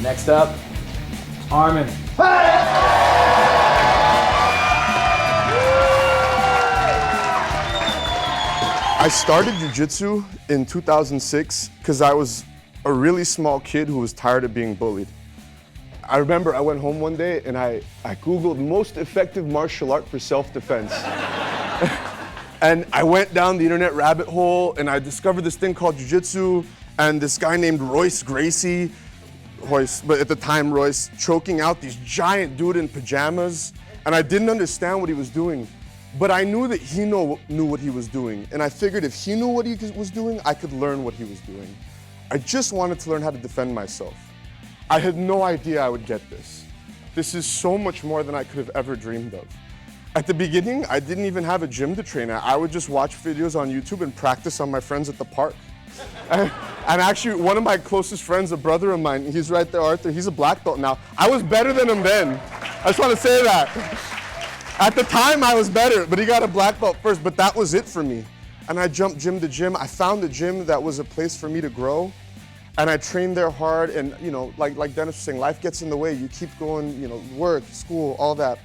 Next up, Arman. I started Jiu-Jitsu in 2006 because I was a really small kid who was tired of being bullied. I remember I went home one day and I Googled most effective martial art for self-defense. And I went down the internet rabbit hole and I discovered this thing called Jiu-Jitsu, and this guy named Royce Gracie, but at the time Royce, choking out these giant dude in pajamas, and I didn't understand what he was doing. But I knew that he knew what he was doing, and I figured if he knew what he was doing, I could learn what he was doing. I just wanted to learn how to defend myself. I had no idea I would get this. This is so much more than I could have ever dreamed of. At the beginning, I didn't even have a gym to train at. I would just watch videos on YouTube and practice on my friends at the park. And actually, one of my closest friends, a brother of mine, he's right there, Arthur, he's a black belt now. I was better than him then. I just want to say that. At the time, I was better, but he got a black belt first, but that was it for me. And I jumped gym to gym. I found a gym that was a place for me to grow, and I trained there hard, and like Dennis was saying, life gets in the way. You keep going, work, school, all that.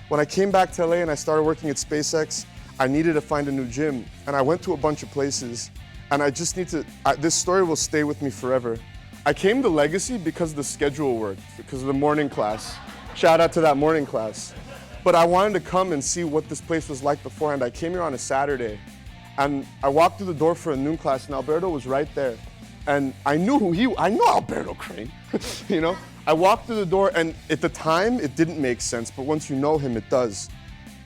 When I came back to LA and I started working at SpaceX, I needed to find a new gym, and I went to a bunch of places, and I just need to, this story will stay with me forever. I came to Legacy because the schedule worked, because of the morning class. Shout out to that morning class. But I wanted to come and see what this place was like beforehand. I came here on a Saturday, and I walked through the door for a noon class, and Alberto was right there. And I knew I know Alberto Crane, I walked through the door, and at the time, it didn't make sense, but once you know him, it does.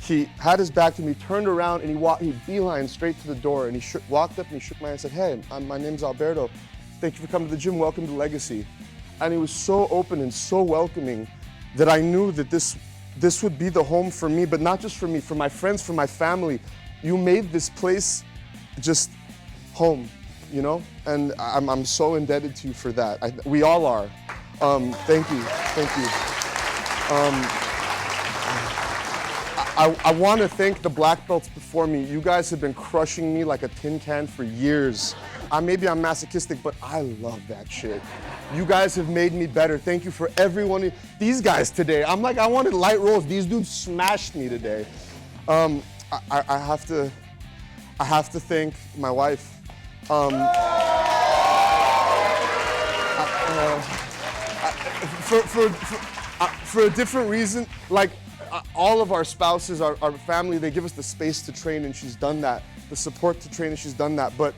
He had his back to me, turned around, and he beelined straight to the door, and he walked up and he shook my hand and said, "Hey, my name's Alberto. Thank you for coming to the gym. Welcome to Legacy." And he was so open and so welcoming that I knew that this would be the home for me, but not just for me, for my friends, for my family. You made this place just home, And I'm so indebted to you for that. We all are. Thank you. I want to thank the black belts before me. You guys have been crushing me like a tin can for years. Maybe I'm masochistic, but I love that shit. You guys have made me better. Thank you for everyone. These guys today, I wanted light rolls. These dudes smashed me today. I have to thank my wife. For a different reason, all of our spouses, our family, they give us the space to train, and she's done that. The support to train, and she's done that. But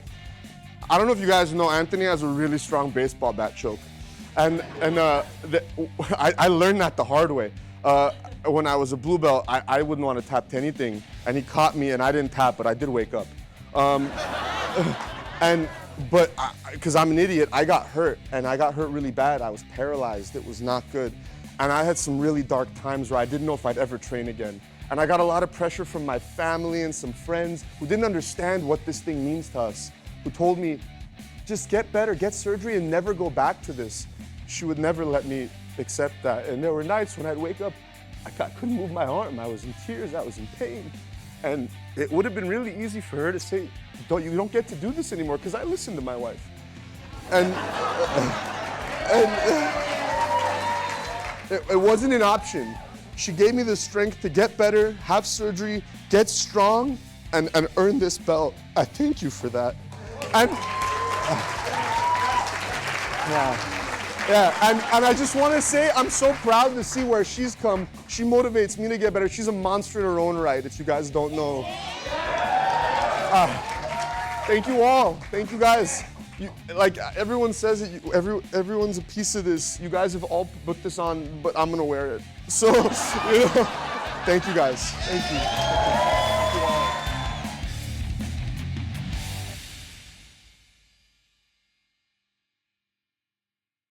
I don't know if you guys know, Anthony has a really strong baseball bat choke. And I learned that the hard way. When I was a blue belt, I wouldn't want to tap to anything. And he caught me, and I didn't tap, but I did wake up. But because I'm an idiot, I got hurt, and I got hurt really bad. I was paralyzed. It was not good. And I had some really dark times where I didn't know if I'd ever train again. And I got a lot of pressure from my family and some friends who didn't understand what this thing means to us, who told me, just get better, get surgery, and never go back to this. She would never let me accept that. And there were nights when I'd wake up, I couldn't move my arm. I was in tears, I was in pain. And it would have been really easy for her to say, you don't get to do this anymore, because I listened to my wife. And it wasn't an option. She gave me the strength to get better, have surgery, get strong, and earn this belt. I thank you for that. And and I just want to say I'm so proud to see where she's come. She motivates me to get better. She's a monster in her own right, if you guys don't know. Thank you all. Thank you guys. Everyone says it, everyone's a piece of this. You guys have all put this on, but I'm gonna wear it. So, thank you guys. Thank you.